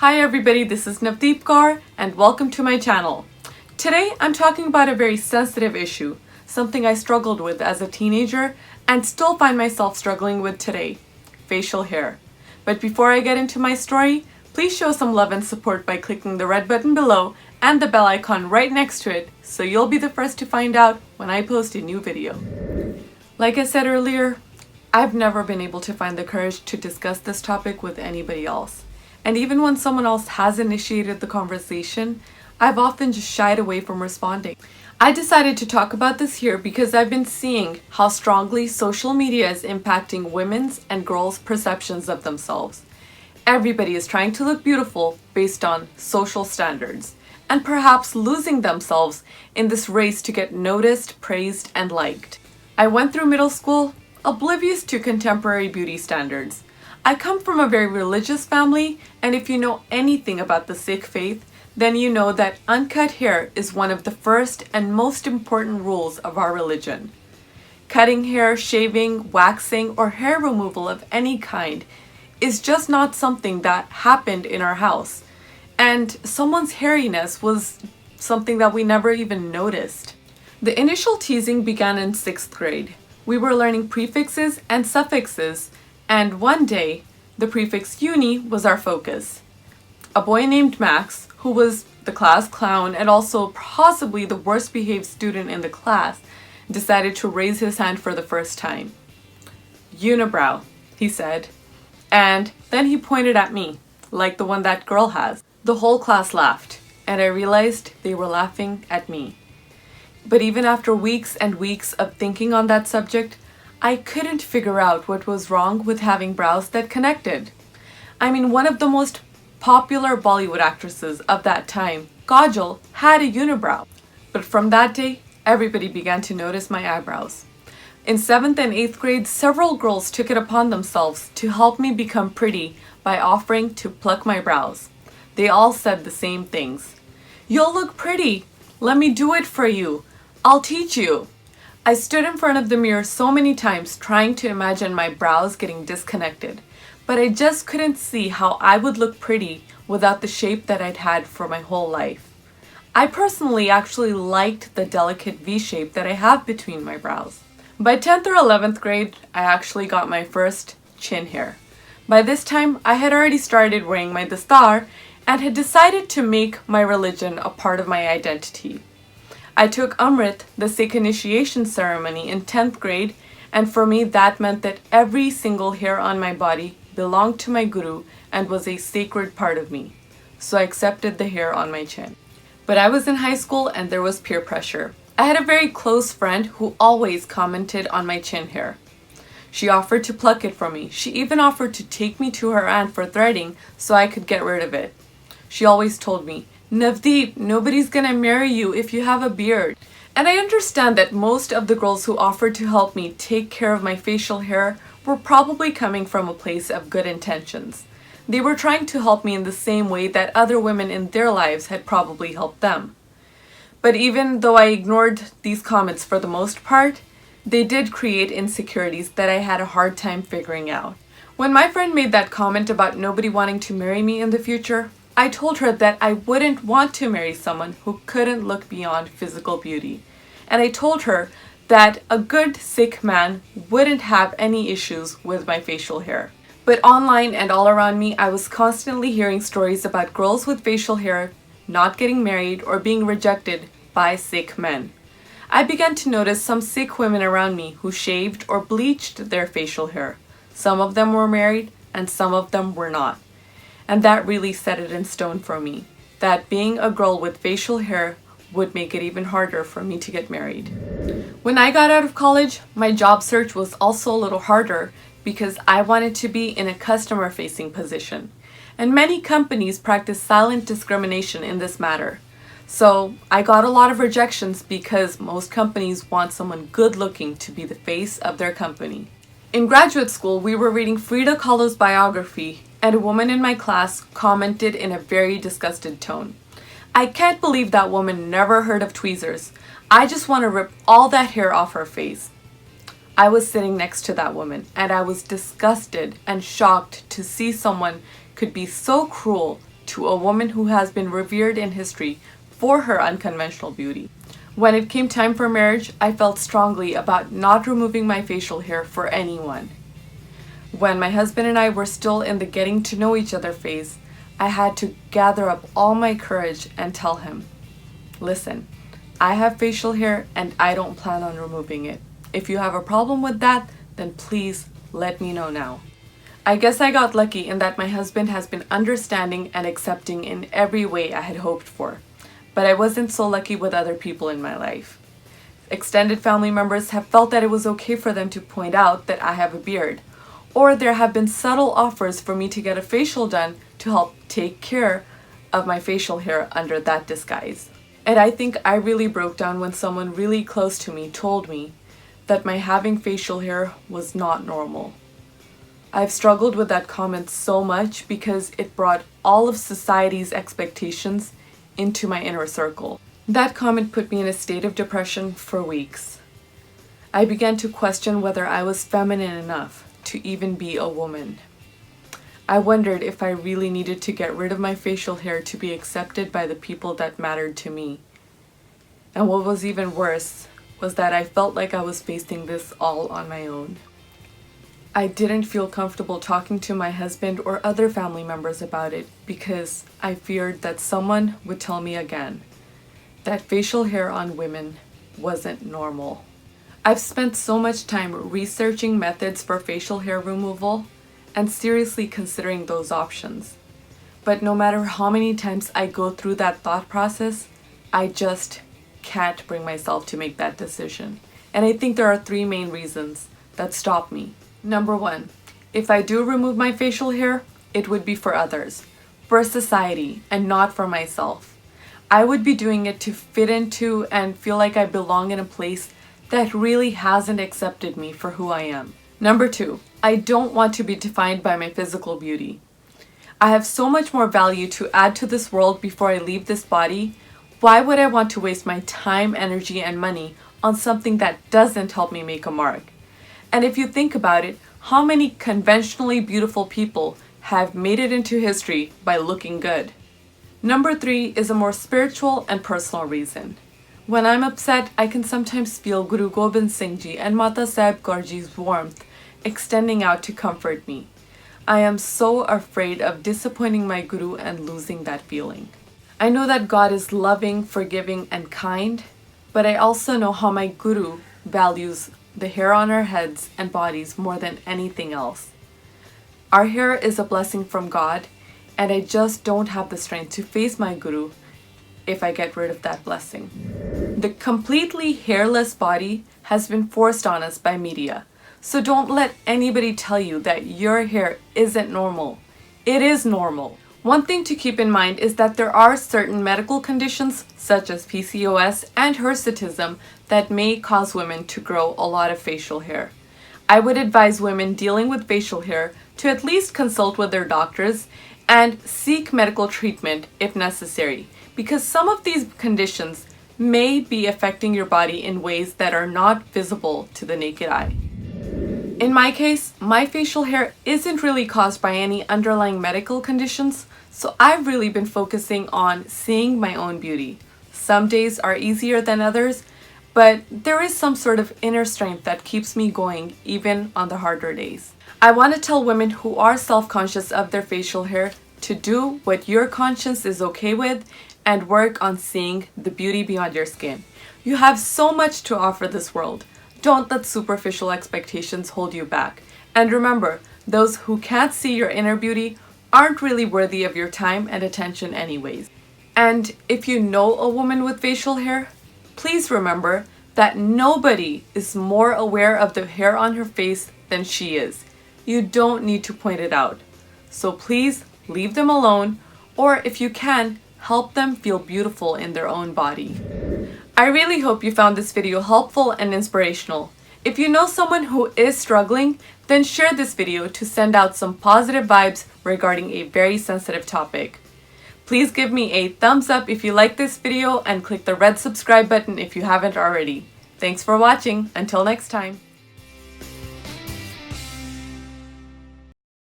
Hi everybody, this is NavdeepKaur and welcome to my channel. Today I'm talking about a very sensitive issue, something I struggled with as a teenager and still find myself struggling with today, facial hair. But before I get into my story, please show some love and support by clicking the red button below and the bell icon right next to it so you'll be the first to find out when I post a new video. Like I said earlier, I've never been able to find the courage to discuss this topic with anybody else. And even when someone else has initiated the conversation, I've often just shied away from responding. I decided to talk about this here because I've been seeing how strongly social media is impacting women's and girls' perceptions of themselves. Everybody is trying to look beautiful based on social standards, and perhaps losing themselves in this race to get noticed, praised, and liked. I went through middle school oblivious to contemporary beauty standards. I come from a very religious family, and if you know anything about the Sikh faith, then you know that uncut hair is one of the first and most important rules of our religion. Cutting hair, shaving, waxing, or hair removal of any kind is just not something that happened in our house. And someone's hairiness was something that we never even noticed. The initial teasing began in 6th grade. We were learning prefixes and suffixes, and one day, the prefix uni was our focus. A boy named Max, who was the class clown and also possibly the worst behaved student in the class, decided to raise his hand for the first time. Unibrow, he said, and then he pointed at me, like the one that girl has. The whole class laughed, and I realized they were laughing at me. But even after weeks and weeks of thinking on that subject, I couldn't figure out what was wrong with having brows that connected. I mean, one of the most popular Bollywood actresses of that time, Kajol, had a unibrow. But from that day, everybody began to notice my eyebrows. In 7th and 8th grade, several girls took it upon themselves to help me become pretty by offering to pluck my brows. They all said the same things. "You'll look pretty. Let me do it for you. I'll teach you." I stood in front of the mirror so many times trying to imagine my brows getting disconnected, but I just couldn't see how I would look pretty without the shape that I'd had for my whole life. I personally actually liked the delicate V shape that I have between my brows. By 10th or 11th grade, I actually got my first chin hair. By this time, I had already started wearing my dastar and had decided to make my religion a part of my identity. I took Amrit, the Sikh initiation ceremony, in 10th grade, and for me that meant that every single hair on my body belonged to my guru and was a sacred part of me. So I accepted the hair on my chin. But I was in high school and there was peer pressure. I had a very close friend who always commented on my chin hair. She offered to pluck it for me. She even offered to take me to her aunt for threading so I could get rid of it. She always told me, "Navdeep, nobody's gonna marry you if you have a beard." And I understand that most of the girls who offered to help me take care of my facial hair were probably coming from a place of good intentions. They were trying to help me in the same way that other women in their lives had probably helped them. But even though I ignored these comments for the most part, they did create insecurities that I had a hard time figuring out. When my friend made that comment about nobody wanting to marry me in the future, I told her that I wouldn't want to marry someone who couldn't look beyond physical beauty. And I told her that a good Sikh man wouldn't have any issues with my facial hair. But online and all around me, I was constantly hearing stories about girls with facial hair not getting married or being rejected by Sikh men. I began to notice some Sikh women around me who shaved or bleached their facial hair. Some of them were married and some of them were not. And that really set it in stone for me, that being a girl with facial hair would make it even harder for me to get married. When I got out of college, my job search was also a little harder because I wanted to be in a customer-facing position. And many companies practice silent discrimination in this matter. So I got a lot of rejections because most companies want someone good-looking to be the face of their company. In graduate school, we were reading Frida Kahlo's biography, and a woman in my class commented in a very disgusted tone, "I can't believe that woman never heard of tweezers. I just want to rip all that hair off her face." I was sitting next to that woman, and I was disgusted and shocked to see someone could be so cruel to a woman who has been revered in history for her unconventional beauty. When it came time for marriage, I felt strongly about not removing my facial hair for anyone. When my husband and I were still in the getting to know each other phase, I had to gather up all my courage and tell him, listen, I have facial hair and I don't plan on removing it. If you have a problem with that, then please let me know now. I guess I got lucky in that my husband has been understanding and accepting in every way I had hoped for. But I wasn't so lucky with other people in my life. Extended family members have felt that it was okay for them to point out that I have a beard, or there have been subtle offers for me to get a facial done to help take care of my facial hair under that disguise. And I think I really broke down when someone really close to me told me that my having facial hair was not normal. I've struggled with that comment so much because it brought all of society's expectations into my inner circle. That comment put me in a state of depression for weeks. I began to question whether I was feminine enough to even be a woman. I wondered if I really needed to get rid of my facial hair to be accepted by the people that mattered to me. And what was even worse was that I felt like I was facing this all on my own. I didn't feel comfortable talking to my husband or other family members about it because I feared that someone would tell me again that facial hair on women wasn't normal. I've spent so much time researching methods for facial hair removal and seriously considering those options. But no matter how many times I go through that thought process, I just can't bring myself to make that decision. And I think there are 3 main reasons that stop me. Number 1, if I do remove my facial hair, it would be for others, for society, and not for myself. I would be doing it to fit into and feel like I belong in a place that really hasn't accepted me for who I am. Number 2, I don't want to be defined by my physical beauty. I have so much more value to add to this world before I leave this body. Why would I want to waste my time, energy, and money on something that doesn't help me make a mark? And if you think about it, how many conventionally beautiful people have made it into history by looking good? Number 3 is a more spiritual and personal reason. When I'm upset, I can sometimes feel Guru Gobind Singh Ji and Mata Sahib Kaur Ji's warmth extending out to comfort me. I am so afraid of disappointing my Guru and losing that feeling. I know that God is loving, forgiving, and kind, but I also know how my Guru values the hair on our heads and bodies more than anything else. Our hair is a blessing from God, and I just don't have the strength to face my Guru if I get rid of that blessing. The completely hairless body has been forced on us by media. So don't let anybody tell you that your hair isn't normal. It is normal. One thing to keep in mind is that there are certain medical conditions such as PCOS and hirsutism that may cause women to grow a lot of facial hair. I would advise women dealing with facial hair to at least consult with their doctors and seek medical treatment if necessary, because some of these conditions may be affecting your body in ways that are not visible to the naked eye. In my case, my facial hair isn't really caused by any underlying medical conditions, so I've really been focusing on seeing my own beauty. Some days are easier than others, but there is some sort of inner strength that keeps me going even on the harder days. I want to tell women who are self-conscious of their facial hair to do what your conscience is okay with and work on seeing the beauty beyond your skin. You have so much to offer this world. Don't let superficial expectations hold you back. And remember, those who can't see your inner beauty aren't really worthy of your time and attention anyways. And if you know a woman with facial hair, please remember that nobody is more aware of the hair on her face than she is. You don't need to point it out. So please leave them alone, or if you can, help them feel beautiful in their own body. I really hope you found this video helpful and inspirational. If you know someone who is struggling, then share this video to send out some positive vibes regarding a very sensitive topic. Please give me a thumbs up if you like this video and click the red subscribe button if you haven't already. Thanks for watching. Until next time.